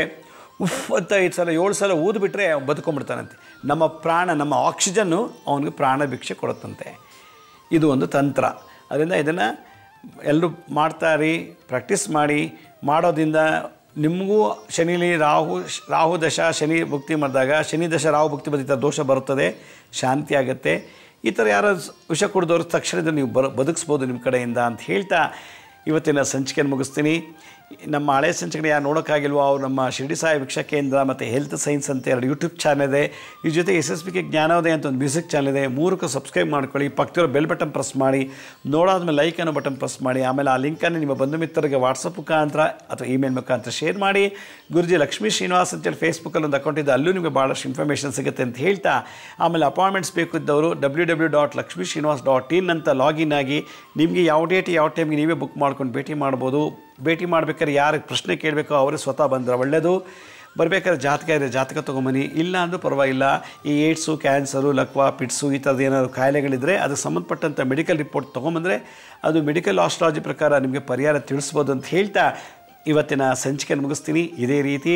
ಉಫ್ ಅಂತ 5 ಸಲ 7 ಸಲ ಊದ್ಬಿಟ್ರೆ ಅವ್ನು ಬದುಕೊಂಡ್ಬಿಡ್ತಾನಂತೆ. ನಮ್ಮ ಪ್ರಾಣ, ನಮ್ಮ ಆಕ್ಸಿಜನ್ನು ಅವನಿಗೆ ಪ್ರಾಣ ಭಿಕ್ಷೆ ಕೊಡುತ್ತಂತೆ. ಇದು ಒಂದು ತಂತ್ರ. ಅದರಿಂದ ಇದನ್ನು ಎಲ್ಲರೂ ಮಾಡ್ತಾರಿ, ಪ್ರಾಕ್ಟೀಸ್ ಮಾಡಿ. ಮಾಡೋದ್ರಿಂದ ನಿಮಗೂ ಶನಿಲಿ ರಾಹು ದಶ ಶನಿ ಭುಕ್ತಿ ಮಾಡಿದಾಗ, ಶನಿ ದಶ ರಾಹು ಭುಕ್ತಿ ಬಂದಿದ್ದ ದೋಷ ಬರುತ್ತದೆ, ಶಾಂತಿ ಆಗುತ್ತೆ. ಈ ಥರ ಯಾರು ವಿಷ ಕುಡಿದವ್ರು ತಕ್ಷಣದಿಂದ ನೀವು ಬದುಕಿಸ್ಬೋದು ನಿಮ್ಮ ಕಡೆಯಿಂದ ಅಂತ ಹೇಳ್ತಾ ಇವತ್ತಿನ ಸಂಚಿಕೆಯನ್ನು ಮುಗಿಸ್ತೀನಿ. ನಮ್ಮ ಹಳೆ ಸಂಚಿಕೆ ಯಾರು ನೋಡೋಕ್ಕಾಗಿಲ್ವೋ ಅವ್ರು ನಮ್ಮ ಶಿರ್ಡಿ ಸಾಯಿ ಭಿಕ್ಷಾ ಕೇಂದ್ರ ಮತ್ತು ಹೆಲ್ತ್ ಸೈನ್ಸ್ ಅಂತ 2 ಯೂಟ್ಯೂಬ್ ಚಾನಲ್ ಇದೆ. ಈ ಜೊತೆ SSBK ಜ್ಞಾನೋದಯ ಅಂತ ಒಂದು ಮ್ಯೂಸಿಕ್ ಚಾನಲ್ ಇದೆ. 3ಕ್ಕೂ ಸಬ್ಸ್ಕ್ರೈಬ್ ಮಾಡ್ಕೊಳ್ಳಿ. ಪಕ್ಕದಲ್ಲಿರೋ ಬೆಲ್ ಬಟನ್ ಪ್ರೆಸ್ ಮಾಡಿ, ನೋಡಾದ್ಮೇಲೆ ಲೈಕ್ ಅನ್ನೋ ಬಟನ್ ಪ್ರೆಸ್ ಮಾಡಿ. ಆಮೇಲೆ ಆ ಲಿಂಕನ್ನು ನಿಮ್ಮ ಬಂಧು ಮಿತ್ರರಿಗೆ ವಾಟ್ಸಪ್ ಮುಖಾಂತರ ಅಥವಾ ಇಮೇಲ್ ಮುಖಾಂತರ ಶೇರ್ ಮಾಡಿ. ಗುರುಜಿ ಲಕ್ಷ್ಮೀ ಶ್ರೀನಿವಾಸ್ ಅಂತೇಳಿ ಫೇಸ್ಬುಕ್ಕಲ್ಲಿ ಒಂದು ಅಕೌಂಟ್ ಇದೆ, ಅಲ್ಲೂ ನಿಮಗೆ ಭಾಳಷ್ಟು ಇನ್ಫಾರ್ಮೇಷನ್ ಸಿಗುತ್ತೆ ಅಂತ ಹೇಳ್ತಾ, ಆಮೇಲೆ ಅಪಾಯಿಂಟ್ಮೆಂಟ್ಸ್ ಬೇಕು ಇದ್ದವರು www.lakshmisrinivas.in ಅಂತ ಲಾಗಿನ್ ಆಗಿ ನಿಮಗೆ ಯಾವ ಡೇಟ್ ಯಾವ ಟೈಮ್ಗೆ ನೀವೇ ಬುಕ್ ಮಾಡ್ಕೊಂಡು ಭೇಟಿ ಮಾಡ್ಬೋದು. ಭೇಟಿ ಮಾಡ್ಬೇಕಾದ್ರೆ ಯಾರಿಗೆ ಪ್ರಶ್ನೆ ಕೇಳಬೇಕೋ ಅವರೇ ಸ್ವತಃ ಬಂದರೆ ಒಳ್ಳೆಯದು. ಬರಬೇಕಾದ್ರೆ ಜಾತಕ ಇದೆ, ಜಾತಕ ತೊಗೊಂಬನ್ನಿ. ಇಲ್ಲ ಅಂದರೂ ಪರವಾಗಿಲ್ಲ. ಈ ಏಡ್ಸು, ಕ್ಯಾನ್ಸರು, ಲಕ್ವಾ, ಪಿಟ್ಸು ಈ ಥರದ್ದು ಏನಾದರೂ ಕಾಯಿಲೆಗಳಿದ್ದರೆ ಅದಕ್ಕೆ ಸಂಬಂಧಪಟ್ಟಂಥ ಮೆಡಿಕಲ್ ರಿಪೋರ್ಟ್ ತೊಗೊಂಬಂದರೆ ಅದು ಮೆಡಿಕಲ್ ಆಸ್ಟ್ರಾಲಜಿ ಪ್ರಕಾರ ನಿಮಗೆ ಪರಿಹಾರ ತಿಳಿಸ್ಬೋದು ಅಂತ ಹೇಳ್ತಾ ಇವತ್ತಿನ ಸಂಚಿಕೆಯನ್ನು ಮುಗಿಸ್ತೀನಿ. ಇದೇ ರೀತಿ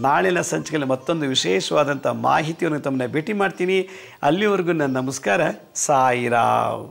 ನಾಳಿನ ಸಂಚಿಕೆಯಲ್ಲಿ ಮತ್ತೊಂದು ವಿಶೇಷವಾದಂಥ ಮಾಹಿತಿಯನ್ನು ತಮ್ಮನ್ನ ಭೇಟಿ ಮಾಡ್ತೀನಿ. ಅಲ್ಲಿವರೆಗೂ ನನ್ನ ನಮಸ್ಕಾರ. ಸಾಯಿರಾಮ್.